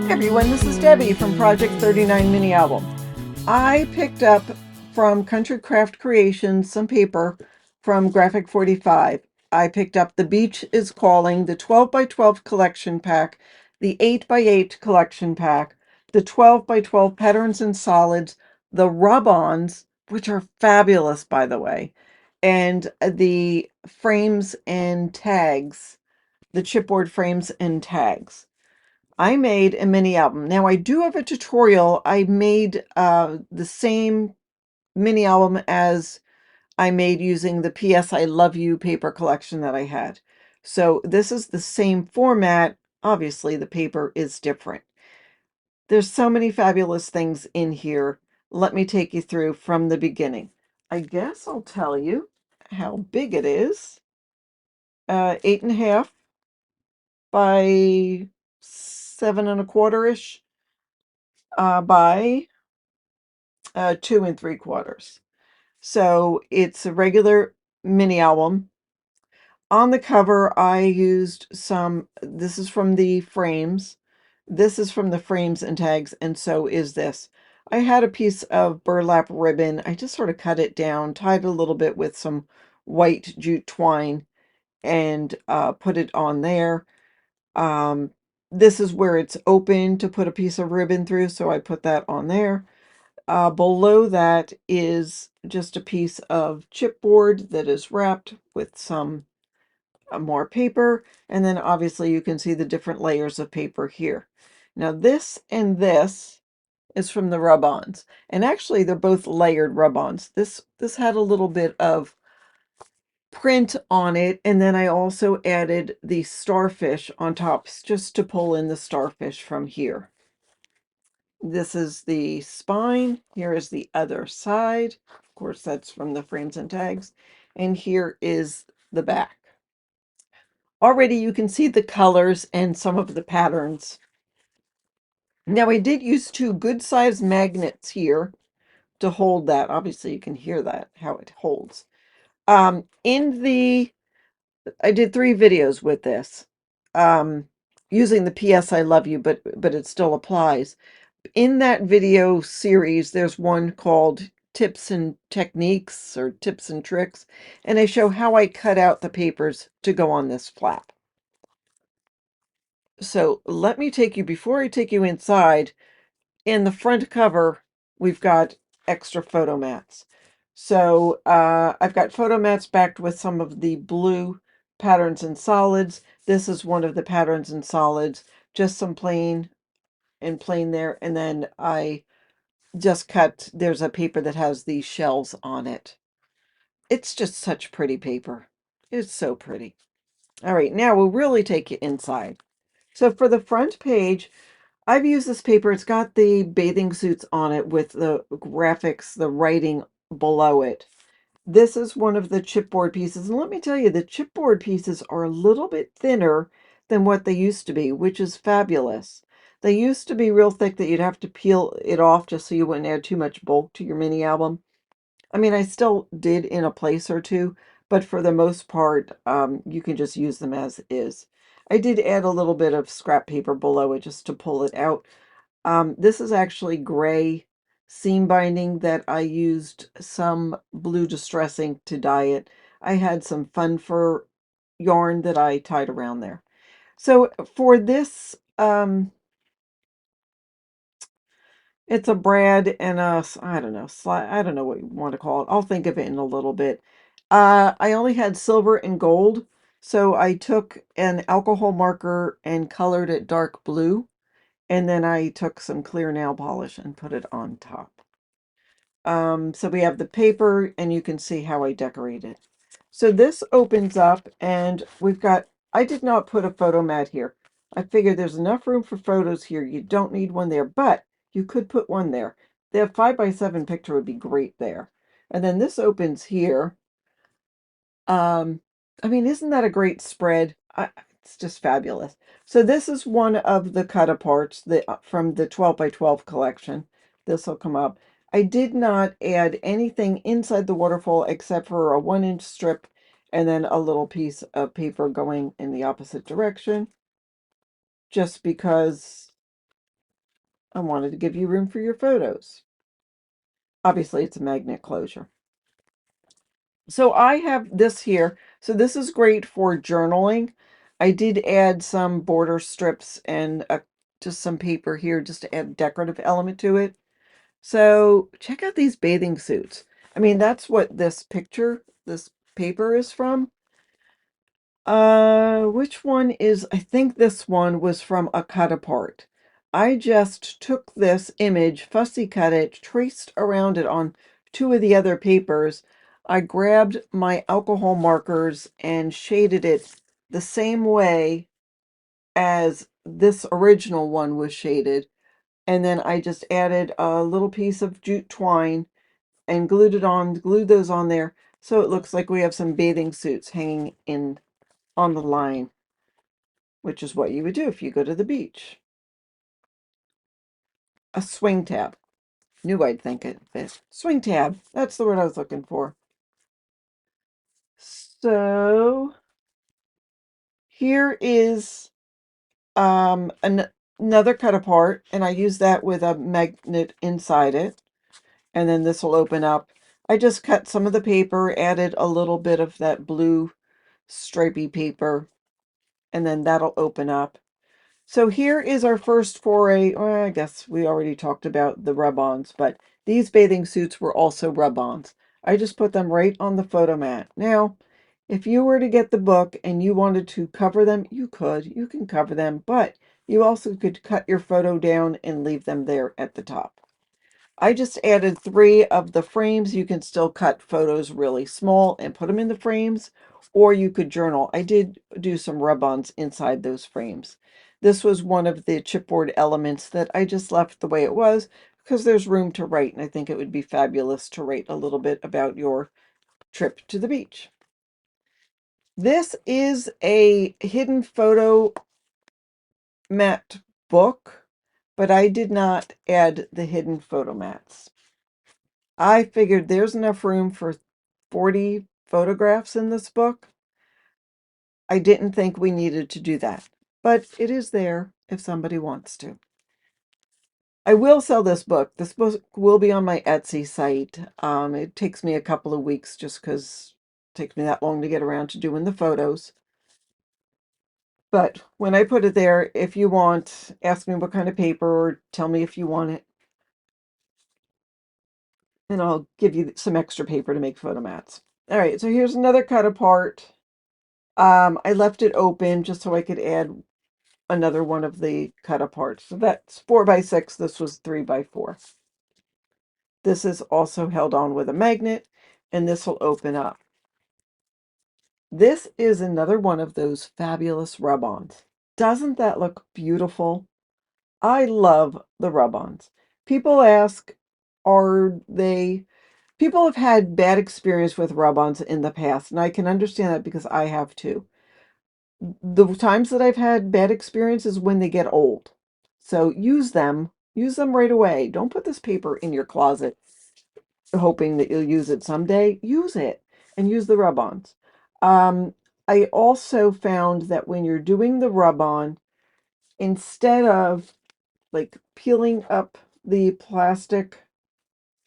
Everyone, this is Debbie from Project 39 Mini Album. I picked up from Country Craft Creations some paper from Graphic 45. I picked up The Beach is Calling, the 12 by 12 collection pack, the 8 by 8 collection pack, the 12 by 12 patterns and solids, the rub-ons, which are fabulous, by the way, and the frames and tags, the chipboard frames and tags. I made a mini album. Now I do have a tutorial. I made the same mini album as I made using the PS I Love You paper collection that I had. So this is the same format. Obviously the paper is different. There's so many fabulous things in here. Let me take you through from the beginning. I guess I'll tell you how big it is. 8.5 by 7.25-ish. By 2 3/4. So it's a regular mini album. On the cover, I used this is from the frames. This is from the frames and tags, and so is this. I had a piece of burlap ribbon. I just sort of cut it down, tied it a little bit with some white jute twine, and put it on there. This is where it's open to put a piece of ribbon through, so I put that on there. Below that is just a piece of chipboard that is wrapped with some more paper, and then obviously you can see the different layers of paper here. Now this and this is from the rub-ons, and actually they're both layered rub-ons. This had a little bit of print on it, and then I also added the starfish on top just to pull in the starfish from here. This is the spine. Here is the other side. Of course, that's from the frames and tags. And here is the back. Already you can see the colors and some of the patterns. Now I did use 2 good-sized magnets here to hold that. Obviously you can hear that, how it holds. I did 3 videos with this, using the PS I Love You, but it still applies. In that video series, there's one called Tips and Techniques or Tips and Tricks, and I show how I cut out the papers to go on this flap. So let me take you, before I take you inside, in the front cover, we've got extra photo mats. So I've got photo mats backed with some of the blue patterns and solids. This is one of the patterns and solids, just some plain there, and then I just cut, there's a paper that has these shells on it. It's just such pretty paper. It's so pretty. All right, now we'll really take you inside. So for the front page, I've used this paper. It's got the bathing suits on it with the graphics, the writing below it. This is one of the chipboard pieces. And let me tell you, the chipboard pieces are a little bit thinner than what they used to be, which is fabulous. They used to be real thick that you'd have to peel it off just so you wouldn't add too much bulk to your mini album. I mean, I still did in a place or two, but for the most part, you can just use them as is. I did add a little bit of scrap paper below it just to pull it out. This is actually gray seam binding that I used some blue distress ink to dye it. I had some fun fur yarn that I tied around there. So for this, it's a brad and a, I don't know, I don't know what you want to call it. I'll think of it in a little bit. I only had silver and gold, so I took an alcohol marker and colored it dark blue, and then I took some clear nail polish and put it on top. So we have the paper, and you can see how I decorate it. So this opens up, and we've got, I did not put a photo mat here. I figured there's enough room for photos here. You don't need one there, but you could put one there. The 5x7 picture would be great there. And then this opens here. I mean, isn't that a great spread? It's just fabulous. So this is one of the cut-aparts from the 12 by 12 collection. This will come up. I did not add anything inside the waterfall except for a 1-inch strip and then a little piece of paper going in the opposite direction. Just because I wanted to give you room for your photos. Obviously, it's a magnet closure. So I have this here. So this is great for journaling. I did add some border strips and just some paper here just to add a decorative element to it. So check out these bathing suits. I mean, that's what this paper is from. Which one is, I think this one was from a cut apart. I just took this image, fussy cut it, traced around it on two of the other papers. I grabbed my alcohol markers and shaded it the same way as this original one was shaded. And then I just added a little piece of jute twine and glued those on there. So it looks like we have some bathing suits hanging in on the line, which is what you would do if you go to the beach. A swing tab. Knew I'd think it fit. Swing tab. That's the word I was looking for. So here is another cut apart, and I use that with a magnet inside it. And then this will open up. I just cut some of the paper, added a little bit of that blue stripy paper, and then that'll open up. So here is our first foray. Well, I guess we already talked about the rub-ons, but these bathing suits were also rub-ons. I just put them right on the photo mat. Now, if you were to get the book and you wanted to cover them, you could. You can cover them, but you also could cut your photo down and leave them there at the top. I just added 3 of the frames. You can still cut photos really small and put them in the frames, or you could journal. I did do some rub-ons inside those frames. This was one of the chipboard elements that I just left the way it was because there's room to write, and I think it would be fabulous to write a little bit about your trip to the beach. This is a hidden photo mat book, but I did not add the hidden photo mats. I figured there's enough room for 40 photographs in this book. I didn't think we needed to do that, but it is there if somebody wants to. I will sell this book. This book will be on my Etsy site. It takes me a couple of weeks just because it takes me that long to get around to doing the photos. But when I put it there, if you want, ask me what kind of paper or tell me if you want it. And I'll give you some extra paper to make photo mats. All right, so here's another cut apart. I left it open just so I could add another one of the cut apart. So that's 4x6. This was 3x4. This is also held on with a magnet, and this will open up. This is another one of those fabulous rub-ons. Doesn't that look beautiful? I love the rub-ons. People ask, people have had bad experience with rub-ons in the past, and I can understand that because I have too. The times that I've had bad experiences when they get old. So use them right away. Don't put this paper in your closet hoping that you'll use it someday. Use it and use the rub-ons. I also found that when you're doing the rub-on, instead of like peeling up the plastic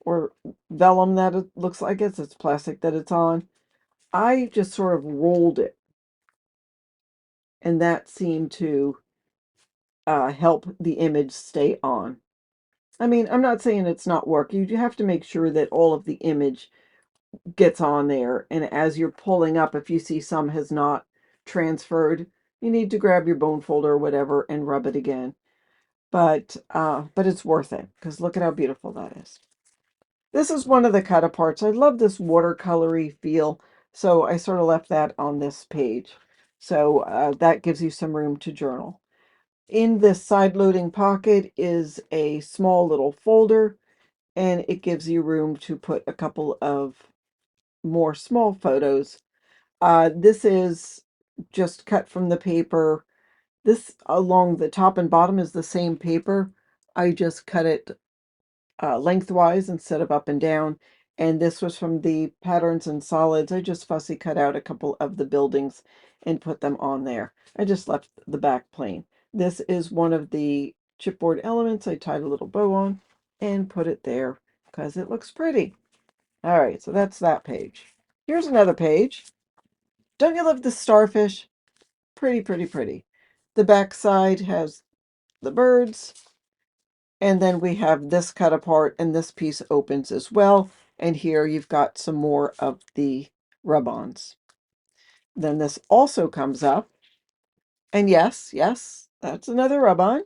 or vellum that it looks like it's plastic that it's on, I just sort of rolled it. And that seemed to help the image stay on. I mean, I'm not saying it's not work. You have to make sure that all of the image gets on there. And as you're pulling up, if you see some has not transferred, you need to grab your bone folder or whatever and rub it again. But it's worth it because look at how beautiful that is. This is one of the cut aparts. I love this watercolory feel, so I sort of left that on this page. So that gives you some room to journal. In this side-loading pocket is a small little folder, and it gives you room to put a couple of more small photos. This is just cut from the paper. This along the top and bottom is the same paper. I just cut it lengthwise instead of up and down. And this was from the Patterns and Solids. I just fussy cut out a couple of the buildings and put them on there. I just left the back plain. This is one of the chipboard elements. I tied a little bow on and put it there because it looks pretty. All right, so that's that page. Here's another page. Don't you love the starfish? Pretty, pretty, pretty. The back side has the birds, and then we have this cut apart, and this piece opens as well. And here you've got some more of the rub-ons. Then this also comes up, and yes, yes, that's another rub-on.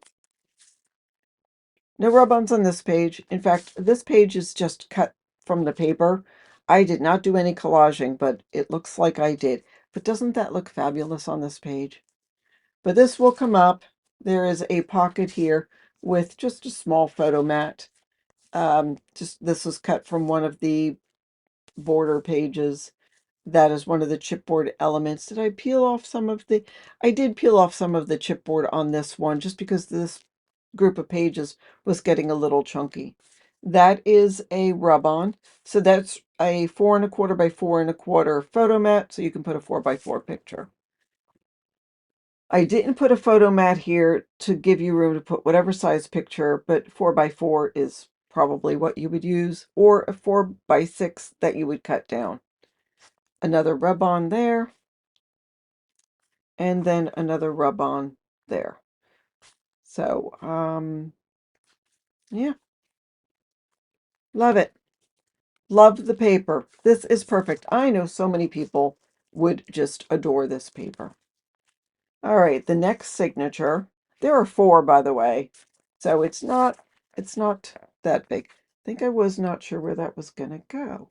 No rub-ons on this page. In fact, this page is just cut from the paper. I did not do any collaging, but it looks like I did. But doesn't that look fabulous on this page? But this will come up. There is a pocket here with just a small photo mat. Just this was cut from one of the border pages. That is one of the chipboard elements. Did I peel off some of the... I did peel off some of the chipboard on this one just because this group of pages was getting a little chunky. That is a rub-on. So that's a 4 1/4 by 4 1/4 photo mat, so you can put a 4x4 picture. I didn't put a photo mat here to give you room to put whatever size picture, but 4x4 is probably what you would use, or a 4x6 that you would cut down. Another rub-on there, and then another rub-on there. So, yeah, love it. Love the paper. This is perfect. I know so many people would just adore this paper. All right, the next signature. There are 4, by the way, so it's not that big. I think I was not sure where that was gonna go.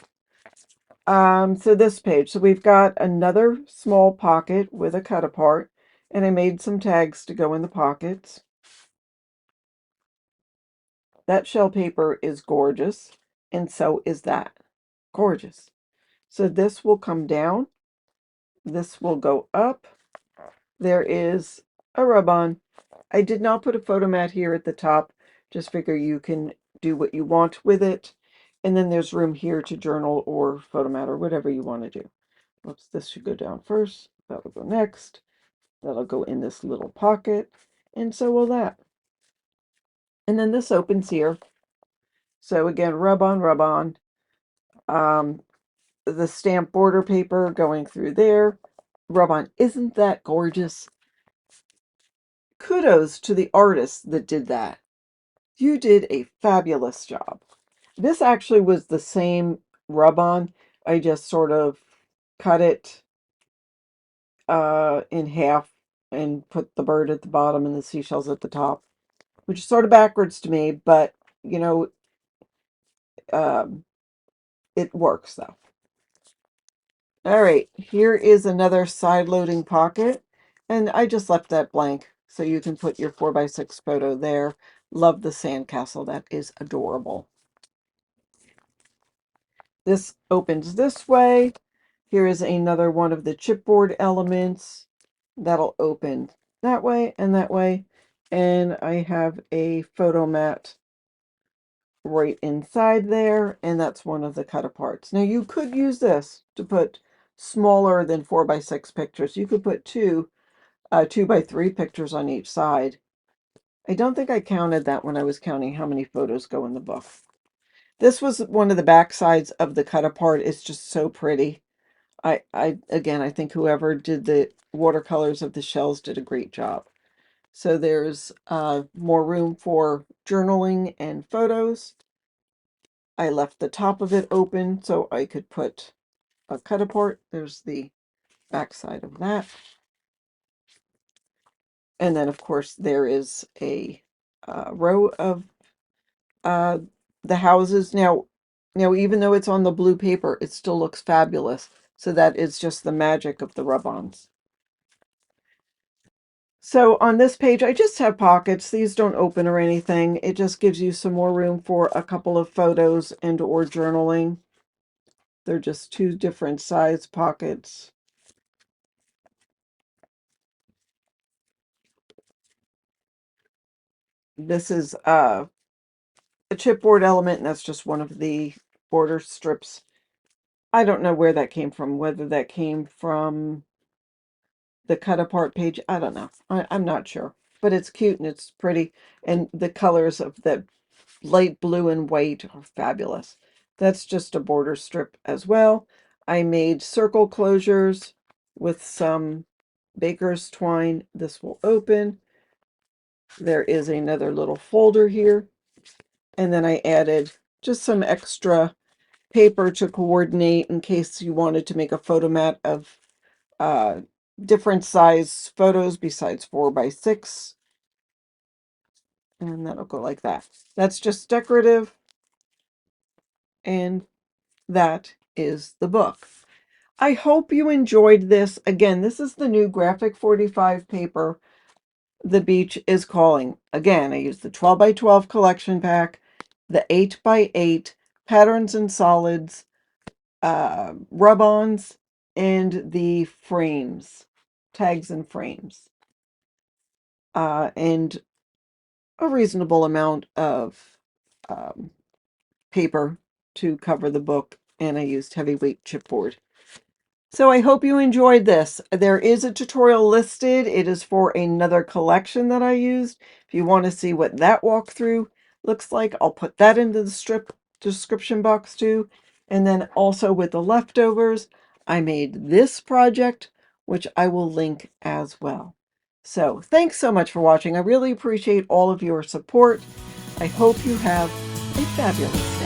So this page. So we've got another small pocket with a cut apart, and I made some tags to go in the pockets. That shell paper is gorgeous, and so is that. Gorgeous. So this will come down. This will go up. There is a rub-on. I did not put a photo mat here at the top. Just figure you can do what you want with it. And then there's room here to journal or photo mat or whatever you want to do. Oops, this should go down first. That'll go next. That'll go in this little pocket. And so will that. And then this opens here. So again, rub-on, rub-on. The stamp border paper going through there. Rub-on. Isn't that gorgeous? Kudos to the artist that did that. You did a fabulous job. This actually was the same rub-on. I just sort of cut it in half and put the bird at the bottom and the seashells at the top, which is sort of backwards to me, but you know, it works though. All right, here is another side loading pocket, and I just left that blank so you can put your 4x6 photo there. Love the sandcastle. That is adorable. This opens this way. Here is another one of the chipboard elements that'll open that way and that way. And I have a photo mat right inside there, and that's one of the cut aparts. Now you could use this to put smaller than 4x6 pictures. You could put 2x3 pictures on each side. I don't think I counted that when I was counting how many photos go in the book. This was one of the back sides of the cut apart. It's just so pretty. Again, I think whoever did the watercolors of the shells did a great job. So there's more room for journaling and photos. I left the top of it open so I could put a cut apart. There's the back side of that. And then, of course, there is a row of the houses. Now, even though it's on the blue paper, it still looks fabulous. So that is just the magic of the rub-ons. So on this page, I just have pockets. These don't open or anything. It just gives you some more room for a couple of photos and or journaling. They're just 2 different size pockets. This is a chipboard element, and that's just one of the border strips. I don't know where that came from, whether that came from the cut apart page. I don't know. I'm not sure. but it's cute and it's pretty. And the colors of the light blue and white are fabulous. That's just a border strip as well. I made circle closures with some baker's twine. This will open. There is another little folder here. And then I added just some extra paper to coordinate in case you wanted to make a photo mat of uh, different size photos besides 4x6. And that'll go like that. That's just decorative. And that is the book. I hope you enjoyed this. Again, this is the new graphic 45 paper, The Beach is Calling. Again, I used the 12x12 collection pack, the 8x8 patterns and solids, rub-ons, and the frames, tags and frames, and a reasonable amount of paper to cover the book, and I used heavyweight chipboard. So I hope you enjoyed this. There is a tutorial listed. It is for another collection that I used. If you want to see what that walkthrough looks like, I'll put that into the strip description box too. And then also with the leftovers, I made this project, which I will link as well. So thanks so much for watching. I really appreciate all of your support. I hope you have a fabulous